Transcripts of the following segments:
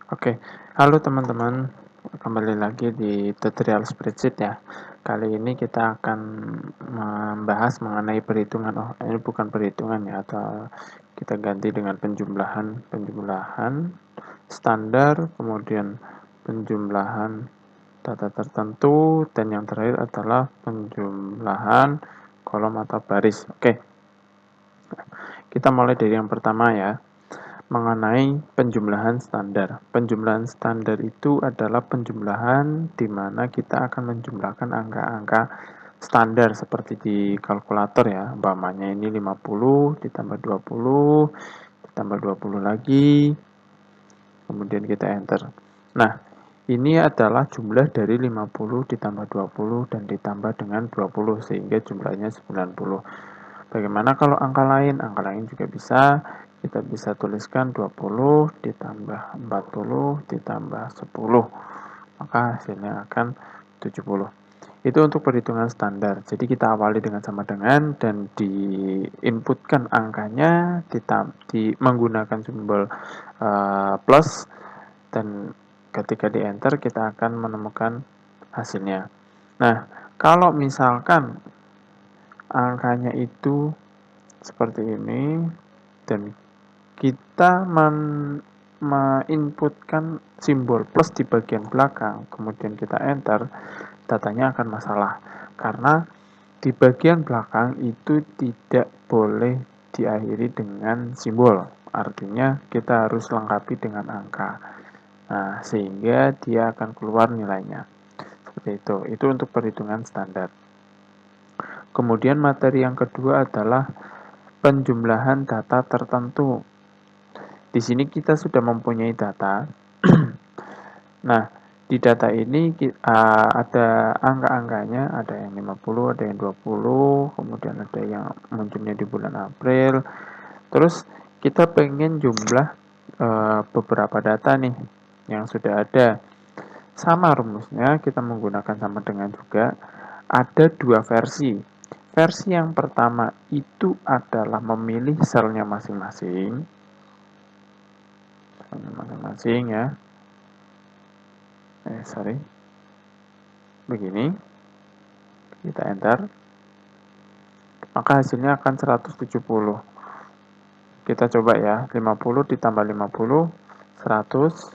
Oke, halo teman-teman, kembali lagi di tutorial spreadsheet ya. Kali ini kita akan membahas mengenai perhitungan. Oh, ini bukan perhitungan ya, atau kita ganti dengan penjumlahan standar, kemudian penjumlahan data tertentu, dan yang terakhir adalah penjumlahan kolom atau baris. Oke, kita mulai dari yang pertama ya, mengenai penjumlahan standar. Penjumlahan standar itu adalah penjumlahan di mana kita akan menjumlahkan angka-angka standar seperti di kalkulator ya. Umpamanya ini 50 ditambah 20 ditambah 20 lagi, kemudian kita enter. Nah, ini adalah jumlah dari 50 ditambah 20 dan ditambah dengan 20 sehingga jumlahnya 90. Bagaimana kalau angka lain? Angka lain juga bisa. Kita bisa tuliskan 20 ditambah 40 ditambah 10. Maka hasilnya akan 70. Itu untuk perhitungan standar. Jadi kita awali dengan sama dengan dan diinputkan angkanya menggunakan simbol plus, dan ketika di enter kita akan menemukan hasilnya. Nah, kalau misalkan angkanya itu seperti ini dan kita menginputkan simbol plus di bagian belakang, kemudian kita enter, datanya akan masalah karena di bagian belakang itu tidak boleh diakhiri dengan simbol, artinya kita harus lengkapi dengan angka. Nah, sehingga dia akan keluar nilainya seperti itu untuk perhitungan standar. Kemudian materi yang kedua adalah penjumlahan data tertentu. Di sini kita sudah mempunyai data. Nah, di data ini ada angka-angkanya, ada yang 50, ada yang 20, kemudian ada yang munculnya di bulan April. Terus kita pengen jumlah beberapa data nih yang sudah ada. Sama rumusnya, kita menggunakan sama dengan juga. Ada dua versi. Versi yang pertama itu adalah memilih selnya masing-masing. Ya. Begini. Kita enter. Maka hasilnya akan 170. Kita coba ya, 50 ditambah 50, 100.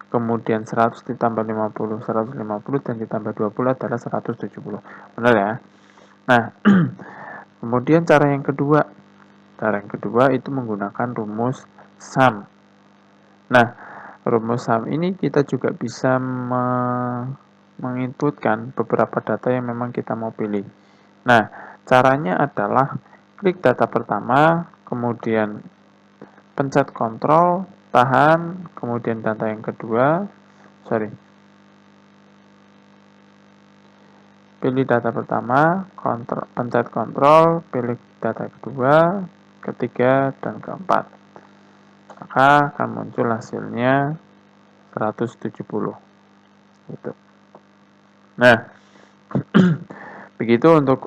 Kemudian 100 ditambah 50, 150, dan ditambah 20 adalah 170. Benar ya? Nah, kemudian cara yang kedua. Cara yang kedua itu menggunakan rumus sum. Nah, rumus sum ini kita juga bisa menginputkan beberapa data yang memang kita mau pilih. Nah, caranya adalah klik data pertama, kemudian pencet kontrol, tahan, kemudian data yang kedua, pilih data pertama, pencet kontrol, pilih data kedua, ketiga, dan keempat. Maka akan muncul hasilnya 170. Gitu. Nah, begitu untuk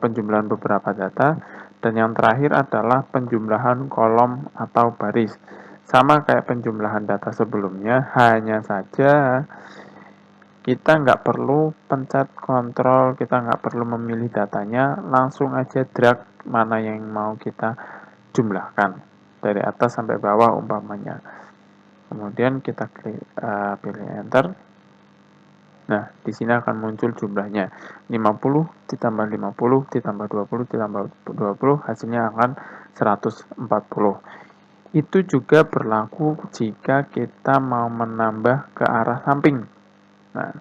penjumlahan beberapa data. Dan yang terakhir adalah penjumlahan kolom atau baris. Sama kayak penjumlahan data sebelumnya, hanya saja kita nggak perlu pencet kontrol, kita nggak perlu memilih datanya, langsung aja drag mana yang mau kita jumlahkan dari atas sampai bawah umpamanya. Kemudian kita pilih enter. Nah, di sini akan muncul jumlahnya 50 ditambah 50 ditambah 20 ditambah 20, hasilnya akan 140. Itu juga berlaku jika kita mau menambah ke arah samping. Nah,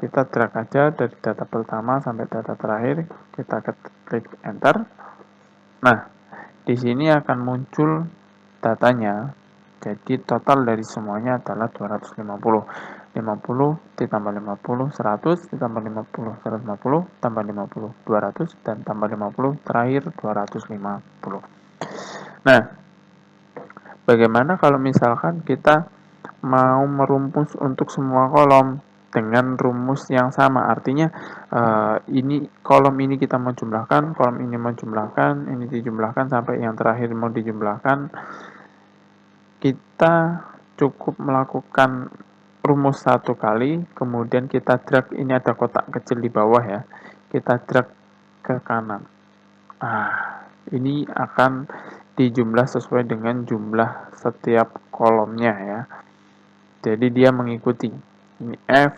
kita drag aja dari data pertama sampai data terakhir, kita klik enter. Nah, di sini akan muncul datanya. Jadi total dari semuanya adalah 250. 50 ditambah 50, 100 ditambah 50, 150 tambah 50, 200, dan tambah 50 terakhir 250. Nah, bagaimana kalau misalkan kita mau merumpus untuk semua kolom? dengan rumus yang sama. Artinya ini kolom ini kita mau jumlahkan, kolom ini mau jumlahkan, ini dijumlahkan sampai yang terakhir mau dijumlahkan. Kita cukup melakukan rumus satu kali, kemudian kita drag, ini ada kotak kecil di bawah ya, kita drag ke kanan. Ini akan dijumlah sesuai dengan jumlah setiap kolomnya ya. Jadi dia mengikuti. Ini F,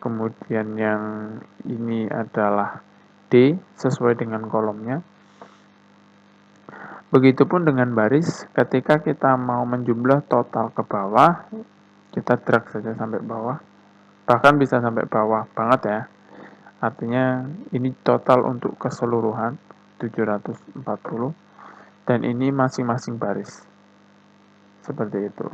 kemudian yang ini adalah D sesuai dengan kolomnya. Begitupun dengan baris, ketika kita mau menjumlah total ke bawah, kita drag saja sampai bawah. Bahkan bisa sampai bawah banget ya. Artinya ini total untuk keseluruhan 740 dan ini masing-masing baris. Seperti itu.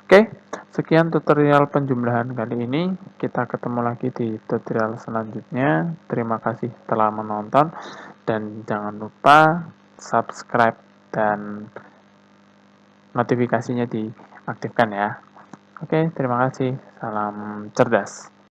Oke, sekian tutorial penjumlahan kali ini. Kita ketemu lagi di tutorial selanjutnya. Terima kasih telah menonton dan jangan lupa subscribe dan notifikasinya diaktifkan ya. Oke, terima kasih. Salam cerdas.